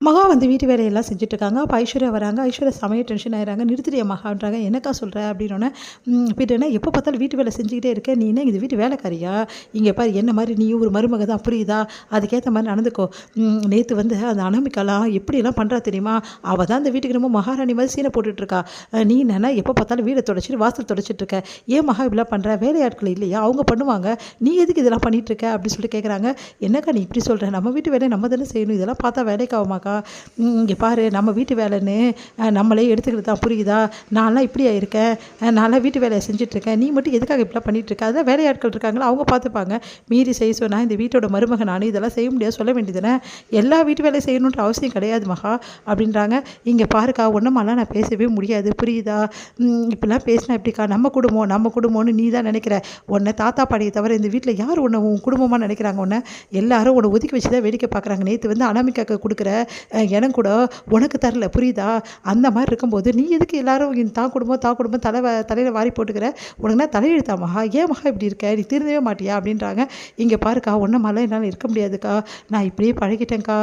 மகா வந்து வீட்டு வேலையெல்லாம் செஞ்சுட்ருக்காங்க. அப்போ ஐஸ்வர்யா வராங்க. ஐஸ்வர்யா செமையா டென்ஷன் ஆயிடுறாங்க. "நிறுத்துறியா மகான்றாங்க." "என்னக்கா சொல்ற?" அப்படின்னோன்னே, "பின்ன எப்போ பார்த்தாலும் வீட்டு வேலை செஞ்சுக்கிட்டே இருக்க. நீ என்ன இந்த வீட்டு வேலைக்காரியா? இங்கே பாரு என்ன மாதிரி நீயும் ஒரு மருமக தான் புரியுதா? அதுக்கேற்ற மாதிரி நடந்துக்கோ. நேற்று வந்து அந்த அனாமிகாலாம் எப்படியெல்லாம் பண்ணுறா தெரியுமா? அவள் தான் இந்த வீட்டுக்கு ரொம்ப மகாராணி மாதிரி சீனை போட்டுட்ருக்கா. நீ என்னன்னா எப்போ பார்த்தாலும் வீடை தொடச்சிட்டு வாசல் தொடச்சிட்ருக்க. ஏன் மகா இப்படிலாம் பண்ணுற? வேலையாட்கள் இல்லையா? அவங்க பண்ணுவாங்க. நீ எதுக்கு இதெல்லாம் பண்ணிகிட்ருக்க?" அப்படின்னு சொல்லிட்டு கேட்குறாங்க. "என்னக்கா நீ இப்படி சொல்கிற? நம்ம வீட்டு வேலையை நம்ம தானே செய்யணும். இதெல்லாம் பார்த்தா வேலைக்காகுமாக்கா? இங்கே பாரு நம்ம வீட்டு வேலைன்னு நம்மளே எடுத்துக்கிட்டு தான் புரியுதா? நான்லாம் இப்படியா இருக்கேன்? நான்லாம் வீட்டு வேலையை செஞ்சுட்ருக்கேன். நீ மட்டும் எதுக்காக இப்படிலாம் பண்ணிகிட்ருக்க? அதான் வேலையாட்கள் இருக்காங்களா, அவங்க பார்த்துப்பாங்க. மீறி செய்ய சொன்னால் இந்த வீட்டோட மருமகன் நான் இதெல்லாம் செய்ய முடியாது சொல்ல வேண்டியதுதானே? எல்லா வீட்டு வேலையும் செய்யணுன்ற அவசியம் கிடையாது மகா." அப்படின்றாங்க. "இங்கே பாருக்கா ஒன்றுமெல்லாம் நான் பேசவே முடியாது புரியுதா? இப்படிலாம் பேசினா எப்படிக்கா? நம்ம குடும்பம்னு நீ தான் நினைக்கிற. உன்னை தாத்தா பாடியை தவிர இந்த வீட்டில் யார் உன்னை உன் குடும்பமாக நினைக்கிறாங்க? உன்னை எல்லாரும் உன்னை ஒதுக்கி வச்சு தான் வேடிக்கை பார்க்குறாங்க. நேற்று வந்து அனாமிகாக்கு கொடுக்குற இடம் கூட உனக்கு தரல புரியுதா? அந்த மாதிரி இருக்கும்போது நீ எதுக்கு எல்லாரும் தான் குடும்பம் தலையில் வாரி போட்டுக்கிற? உனக்குனா தலையெழுத்தா மகா? ஏன் மகா இப்படி இருக்க? நீ திருந்தவே மாட்டியா?" அப்படின்றாங்க. "இங்கே பாருக்கா ஒன்றை மாதிரிலாம் என்னால் இருக்க முடியாதுக்கா. நான் இப்படியே பழகிட்டேன்க்கா.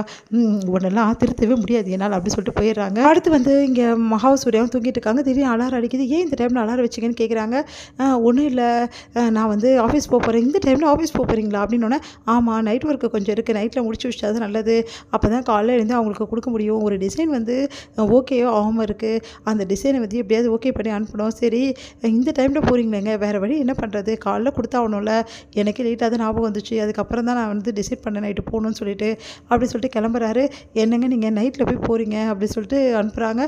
உன்னெல்லாம் திருத்தவே முடியாது என்னால்." அப்படி சொல்லிட்டு போயிடுறாங்க. அடுத்து வந்து இங்கே மகாவும் சூர்யாவும் தூங்கிட்டு இருக்காங்க. திடீர்னு அலாரம் அடிக்குது. "ஏன் இந்த டைமில் அலாரம் வச்சிங்கன்னு?" கேட்குறாங்க. "ஒன்றும் இல்லை, நான் வந்து ஆஃபீஸ் போகிறேன்." "இந்த டைமில் ஆஃபீஸ் போகிறீங்களா?" அப்படின்னோடனே, "ஆமாம், நைட் ஒர்க்கு கொஞ்சம் இருக்குது. நைட்டில் முடிச்சு வச்சா தான் நல்லது. அப்போ தான் காலையில் எழுந்து அவங்களுக்கு கொடுக்க முடியும். ஒரு டிசைன் வந்து ஓகேயோ ஆகாமல் இருக்குது. அந்த டிசைனை வந்து எப்படியாவது ஓகே பண்ணி அனுப்பணும். சரி இந்த டைமில் போகிறீங்களேங்க, வேறு வழி என்ன பண்ணுறது? காலைல கொடுத்தாகணும்ல. எனக்கே லேட்டாக தான் ஞாபகம் வந்துச்சு. அதுக்கப்புறம் தான் நான் வந்து டிசைட் பண்ணேன் நைட்டு போகணும்னு சொல்லிட்டு." அப்படி சொல்லிட்டு கிளம்புறாரு. "என்னங்க நீங்கள் நைட்டில் போய் போகிறீங்க?" அப்படி சொல்லிட்டு அனுப்புகிறாங்க.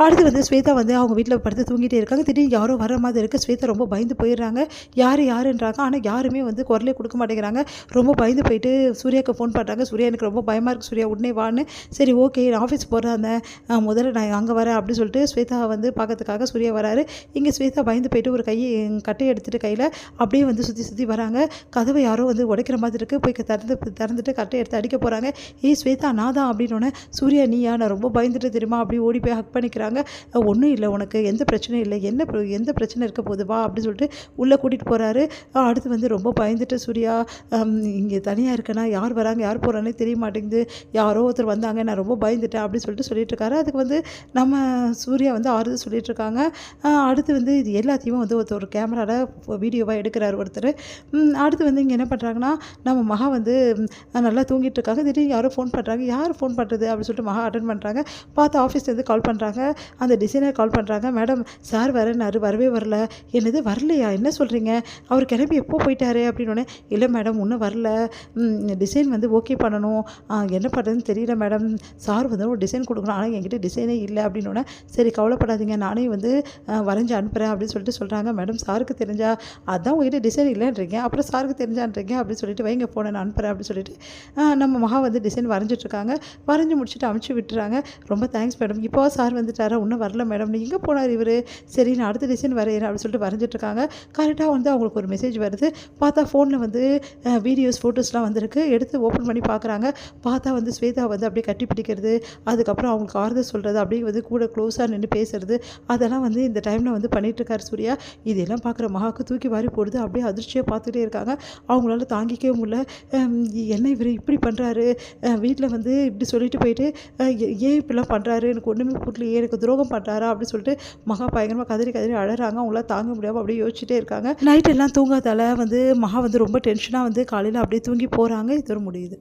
அடுத்து வந்து ஸ்வேதா வந்து அவங்க வீட்டில் படுத்து தூங்கிட்டே இருக்காங்க. திடீர்னு யாரோ வர மாதிரி இருக்குது. ஸ்வேதா ரொம்ப பயந்து போயிடுறாங்க. யாருன்றாங்க. ஆனால் யாருமே வந்து குரலே கொடுக்க மாட்டேங்கிறாங்க. ரொம்ப பயந்து போயிட்டு சூர்யாவுக்கு ஃபோன் பண்ணுறாங்க. "சூர்யா எனக்கு ரொம்ப பயமாக இருக்குது சூர்யா, உடனே வான்னு." "சரி ஓகே, நான் ஆஃபீஸ் போகிறேன், முதல்ல நான் அங்கே வரேன்." அப்படின்னு சொல்லிட்டு ஸ்வேதா வந்து பார்க்கறதுக்காக சூர்யா வராரு. இங்கே ஸ்வேதா பயந்து போயிட்டு ஒரு கட்டையை எடுத்துகிட்டு கையில் அப்படியே வந்து சுற்றி வராங்க. கதவை யாரோ வந்து உடைக்கிற மாதிரி இருக்குது. போய் திறந்துட்டு கட்டையை எடுத்து அடிக்க போகிறாங்க. "ஏய் ஸ்வேதா, நான் தான்." அப்படின்னோடனே, "சூர்யா நீயா? நான் ரொம்ப பயந்துட்டு தெரியுமா." அப்படி ஓடி போய் ஹக் பண்ணிக்கிறாங்க. "ஒன்றும் இல்லை, உனக்கு எந்த பிரச்சனையும் இல்லை. எந்த பிரச்சனை இருக்க போகுது வா." அப்படின்னு சொல்லிட்டு உள்ளே கூட்டிகிட்டு போகிறாரு. அடுத்து வந்து ரொம்ப பயந்துட்டு சூர்யா, "இங்கே தனியாக இருக்கேனா, யார் வராங்க யார் போகிறானே தெரிய மாட்டேங்குது. யாரோ ஒருத்தர் வந்தாங்க, நான் ரொம்ப பயந்துட்டேன்." அப்படின்னு சொல்லிட்டு சொல்லிட்டுருக்காரு. அதுக்கு வந்து நம்ம சூர்யா வந்து ஆறுதல் சொல்லிகிட்ருக்காங்க. அடுத்து வந்து இது எல்லாத்தையுமே வந்து ஒரு கேமராவில் வீடியோவாக எடுக்கிறார் ஒருத்தர். அடுத்து வந்து இங்கே என்ன பண்ணுறாங்கன்னா, நம்ம மகா வந்து நல்லா தூங்கிட்டு இருக்காங்க. திடீர்னு யாரோ ஃபோன் பண்ணுறாங்க. யார் ஃபோன் பண்ணுறது அப்படின்னு சொல்லிட்டு மகா அட்டன் பண்ணுறாங்க. பார்த்து ஆஃபீஸ்லேருந்து கால் பண்ணுறாங்க. அந்த டிசைனர் கால் பண்ணுறாங்க. "மேடம் சார் வரேன்னாரு, வரவே வரல." "என்னது வரலையா? என்ன சொல்கிறீங்க? அவர் கிளம்பி எப்போ போயிட்டாரு?" அப்படின்னோடனே, "இல்லை மேடம் இன்னும் வரல. டிசைன் வந்து ஓகே பண்ணணும். என்ன பண்ணுறதுன்னு தெரியல மேடம். சார் வந்து ஒரு டிசைன் கொடுக்கணும், ஆனால் என்கிட்ட டிசைனே இல்லை." அப்படின்னோடனே, "சரி கவலைப்படாதீங்க, நானே வந்து வரைஞ்சி அனுப்புகிறேன்." அப்படின்னு சொல்லிட்டு சொல்கிறாங்க. "மேடம் சாருக்கு தெரிஞ்சா, அதான் உங்ககிட்ட டிசைன் இல்லைன்றீங்க, அப்புறம் சாருக்கு தெரிஞ்சான்றீங்க. அப்படின்னு சொல்லிட்டு வைங்க ஃபோனை, நான் அனுப்புகிறேன்." அப்படின்னு சொல்லிட்டு நம்ம மகா வந்து டிசைன் வரைஞ்சிட்ருக்காங்க. வரைஞ்சி முடிச்சுட்டு அனுப்பிச்சி விட்டுறாங்க. "ரொம்ப தேங்க்ஸ் மேடம். இப்போ சார் வந்துட்டாரா? இன்னும் வரல மேடம். நீ எங்கே போனார் இவர்? சரி நான் அடுத்த டிசைன் வரைகிறேன்." அப்படின்னு சொல்லிட்டு வரைஞ்சிட்ருக்காங்க. கரெக்டாக வந்து அவங்களுக்கு ஒரு மெசேஜ் வருது. பார்த்தா ஃபோனில் வந்து வீடியோஸ் ஃபோட்டோஸ்லாம் வந்திருக்கு. எடுத்து ஓப்பன் பண்ணி பார்க்குறாங்க. பார்த்தா வந்து ஸ்வேதா வந்து அப்படியே கட்டி பிடிக்கிறது, அதுக்கப்புறம் அவங்களுக்கு ஆறுதல் சொல்கிறது, அப்படியே வந்து கூட க்ளோஸாக நின்று பேசுறது, அதெல்லாம் வந்து இந்த டைமில் வந்து பண்ணிகிட்ருக்காரு சூர்யா. இதெல்லாம் பார்க்குற மகாவுக்கு தூக்கி வாரி போடுது. அப்படியே அதிர்ச்சியாக பார்த்துட்டே இருக்காங்க. அவங்களால தாங்கிக்கவே முடியல. என்ன இவர் இப்படி பண்ணுறாரு? வீட்டில் வந்து இப்படி சொல்லிட்டு போயிட்டு ஏன் இப்படிலாம் பண்ணுறாரு? எனக்கு ஒன்றுமே புரியலையே, எனக்கு துரோகம் பண்ணுறாரா? அப்படின்னு சொல்லிட்டு மகா பயங்கரமாக கதறி அழறாங்க. அவங்களால தாங்க முடியாமல் அப்படியே யோசிச்சுட்டே இருக்காங்க. நைட் எல்லாம் தூங்காதால வந்து மகா வந்து ரொம்ப டென்ஷனாக வந்து காலையில் அப்படியே தூங்கி போகிறாங்க. இதோட முடியுது.